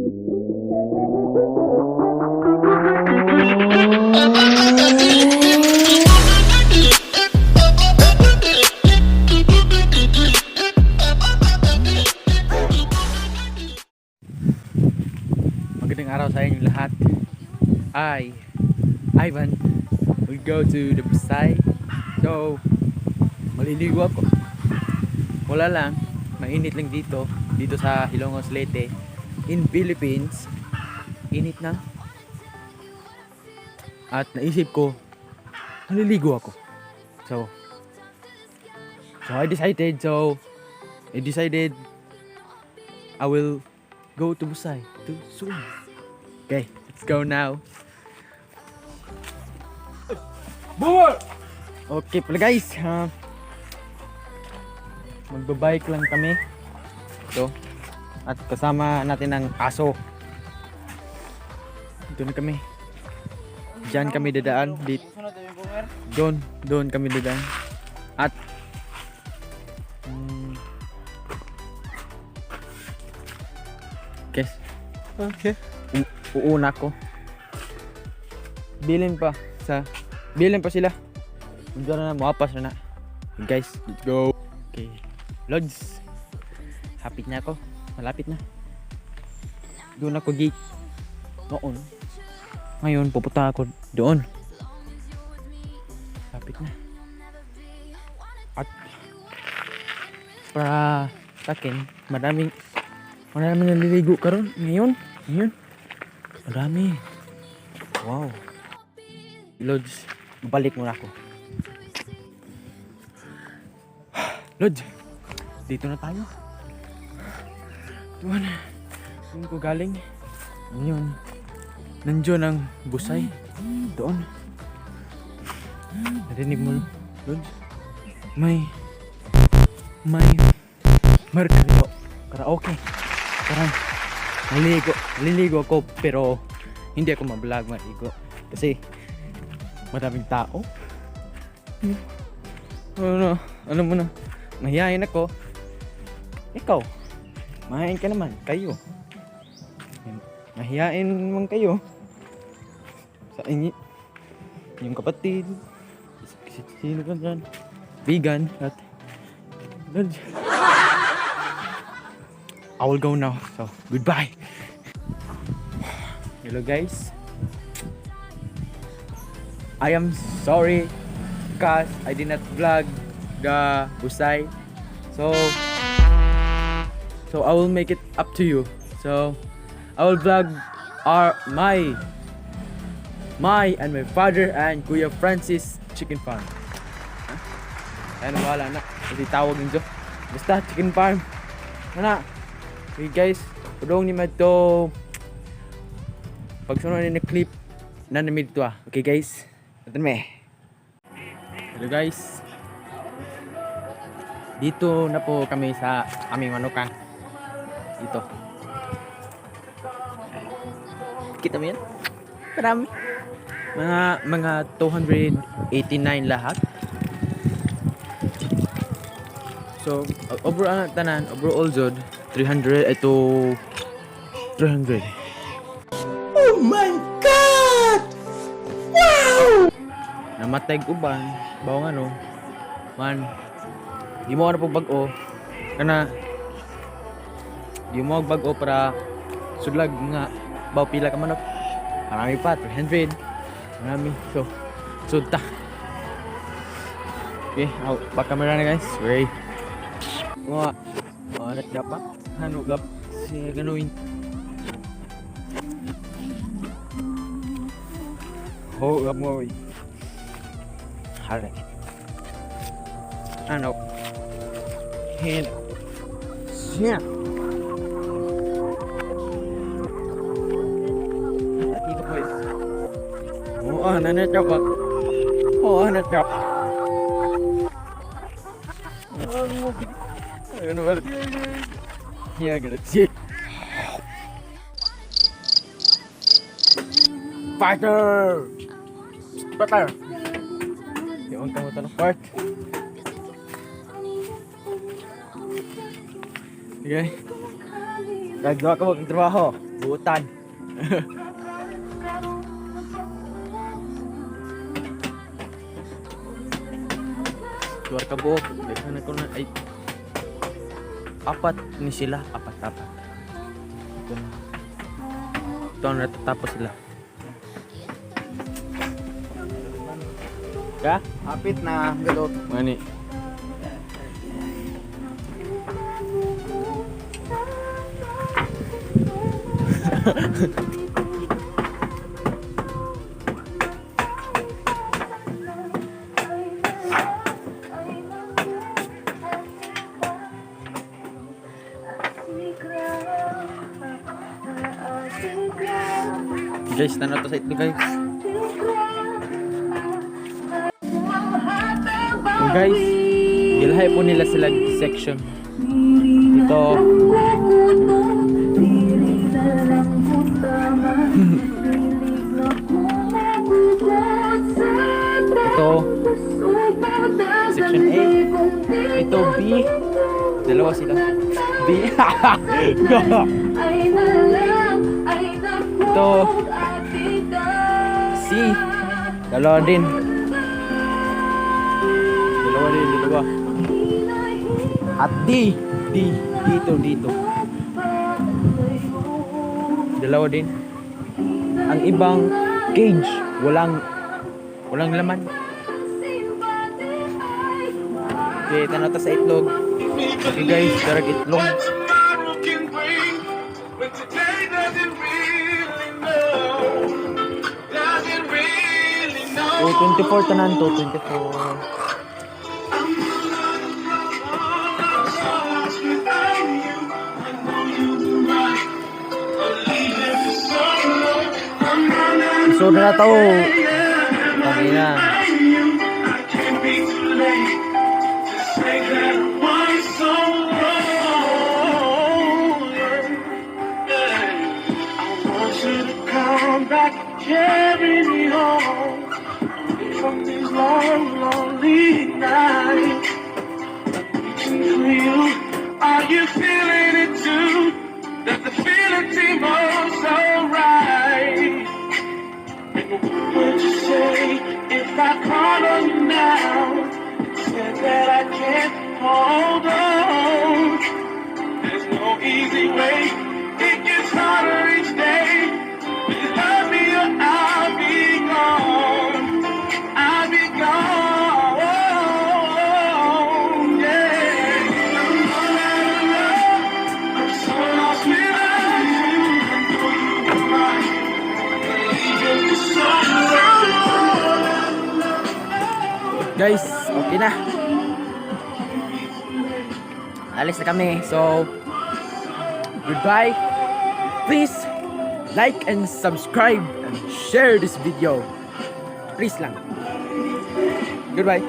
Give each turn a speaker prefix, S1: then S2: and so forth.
S1: Magandang araw sa inyo lahat. Ivan will go to the Pasay. So, maliligo ako. Wala lang, mainit lang dito sa Hilongos, Leyte in Philippines. Init na. At naisip ko, maliligo ako. So I decided I will go to Pasay to swim. Okay, let's go now. Okay pala guys, magbabike lang kami. Ito. At kasama natin ang aso. Doon kami. Diyan kami dadaan. Doon kami dadaan. At guys, okay. Uuna ko. Bilin pa sila. Diyan na mapas na. Guys, let's go. Okay. Lods. Hapit na ako. Malapit na. Doon ako gate. Noon. Ngayon pupunta ako doon. Hapit na. At para sa akin, maraming naliligo karon ngayon. Marami. Wow. Lods, balik muna ako. Lods, dito na tayo. Doon ko galing. Ngayon, nandiyon ang busay. Doon. Narinig mo, Lods? May karaoke. Parang naliligo ako pero hindi ako mablog maligo kasi maraming tao. Ano mo na, mahihayin ako. Ikaw, mahihayin ka naman, kayo. Mahihayin naman kayo sa inyo, yung kapatid, sino ka dyan, vegan at I will go now. So, goodbye. Hello guys. I am sorry because I did not vlog the Busay. So I will make it up to you. So I will vlog my and my father and Kuya Francis chicken farm. Ano wala na. Kasi tawag nito. Basta chicken farm. Mana? Okay guys, udong ni madto pagsunod ni clip na namin dito Okay guys, ito me. Hello guys, dito na po kami sa aming manukan. Dito kita mo yan? Marami. Mga 289 lahat. So overall tanan, overall jod 300 ito 300. Oh my god! Wow! Namatay uban, bawang ano. Man, di mo ano pagbago kana di mo magbago para sudlag nga baw pila ka manok. Marami pa 300. Marami. So ta. Okay, back camera na guys. Wait. Anak dapat gap si ganuin. Gap mo. Hare. Ano? Hen. Siya. Dito boys. Anak dapat. Anak dapat. Ano ba? Yeah, get it. Shit. Fighter! Fighter! Yung kamu tanong part. Okay. Nagawa ko magtrabaho. Buutan. Luar ka buok. Daghan ko na ay apat ni sila, apat. Ito na natatapos sila. Ka?
S2: Apit na galot.
S1: Mani. Guys, na to sa ito guys. So guys, gilahay po nila sila section. Ito. Ito. Section A. Ito B. Dalawa sila. B. Ito. C. Dalawa din. Dalawa. At D. Dito. Dalawa din. Ang ibang cage, walang laman. Okay, tanaw ta sa itlog. Okay guys, darag itlog. So, 24 tanan to, 24. So na to. Pangina.
S3: Carry me home from these long, lonely nights. For you, are you feeling it too? Does the feeling seem oh so right? And what would you say if I call on you now? Said that I can't hold on. There's no easy way. It gets harder each day. Love me or I'll be gone. I'll be gone. Yeah. I'm so lost without you. I know you were mine. Leaving me so
S1: Guys, okay na. Alis na kami. So, goodbye. Please like and subscribe and share this video. Please lang. Goodbye.